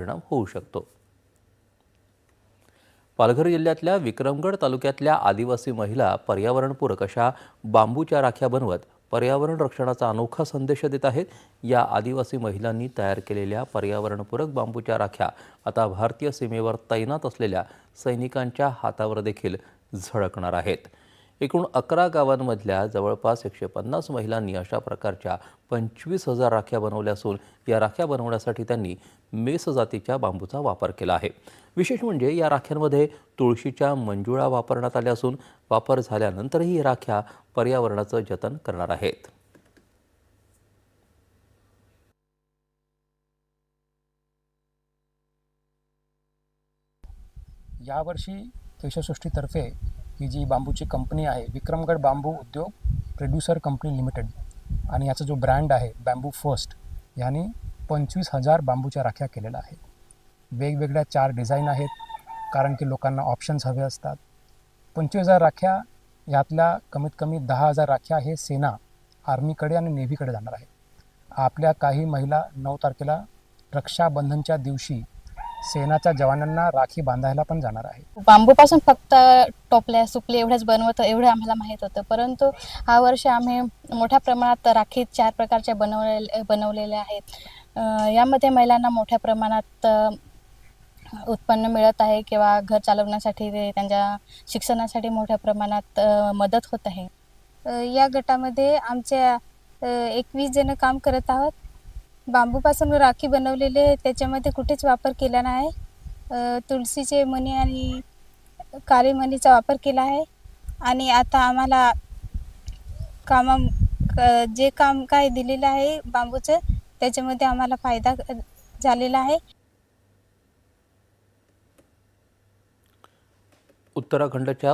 परिणाम होऊ शकतो। पालघर जिल्ह्यातल्या विक्रमगड तालुक्यातल्या आदिवासी महिला पर्यावरणपूरक अशा बांबूच्या राख्या बनवत पर्यावरण रक्षणाचा अनोखा संदेश देत आहेत। या आदिवासी महिलांनी तयार केलेल्या पर्यावरणपूरक बांबूच्या राख्या आता भारतीय सीमेवर तैनात असलेल्या सैनिकांच्या हातावर देखील झळकणार आहेत। एकूण 11 गावांमधल्या जवळपास 150 महिलांनी अशा प्रकारच्या 25,000 राख्या बनवल्या असून या राख्या बनवण्यासाठी त्यांनी मेस जातीच्या बांबूचा वापर केला आहे। विशेष म्हणजे या राख्यांमध्ये तुळशीच्या मंजुळा वापरण्यात आल्या असून वापर झाल्यानंतरही ही राख्या पर्यावरणाचं जतन करणार आहेत। यावर्षी केशवसृष्टीतर्फे ही जी बांबूची कंपनी आहे विक्रमगड बांबू उद्योग प्रोड्युसर कंपनी लिमिटेड आणि याचा जो ब्रँड आहे बॅम्बू फर्स्ट याने 25,000 बांबूच्या राख्या केलेल्या आहेत। वेगवेगळ्या 4 डिझाईन आहेत, कारण की लोकांना ऑप्शन्स हवे असतात। 25,000 राख्या यातल्या कमीत कमी 10,000 राख्या हे सेना, आर्मीकडे आणि नेव्हीकडे जाणार आहेत। आपल्या काही महिला 9 तारखेला रक्षाबंधनच्या दिवशी सेनाच्या जवानांना राखी बांधायला पण जाणार आहे। बांबूपासून फक्त टोपल्या सुपले एवढंच बनवतो एवढं आम्हाला माहीत होतं, परंतु हा वर्ष आम्ही मोठ्या प्रमाणात राखी 4 प्रकारच्या बनवलेल्या आहेत। यामध्ये महिलांना मोठ्या प्रमाणात उत्पन्न मिळत आहे किंवा घर चालवण्यासाठी त्यांच्या शिक्षणासाठी मोठ्या प्रमाणात मदत होत आहे। या गटामध्ये आमच्या 21 जण काम करत आहोत। बांबूपासून राखी बनवलेले आहे, त्याच्यामध्ये कुठेच वापर केला नाही। तुळशीचे मणी आणि काळी मणीचा वापर केला आहे आणि आता आम्हाला जे काम काय दिलेलं आहे बांबूचं त्याच्यामध्ये आम्हाला फायदा झालेला आहे। उत्तराखंडच्या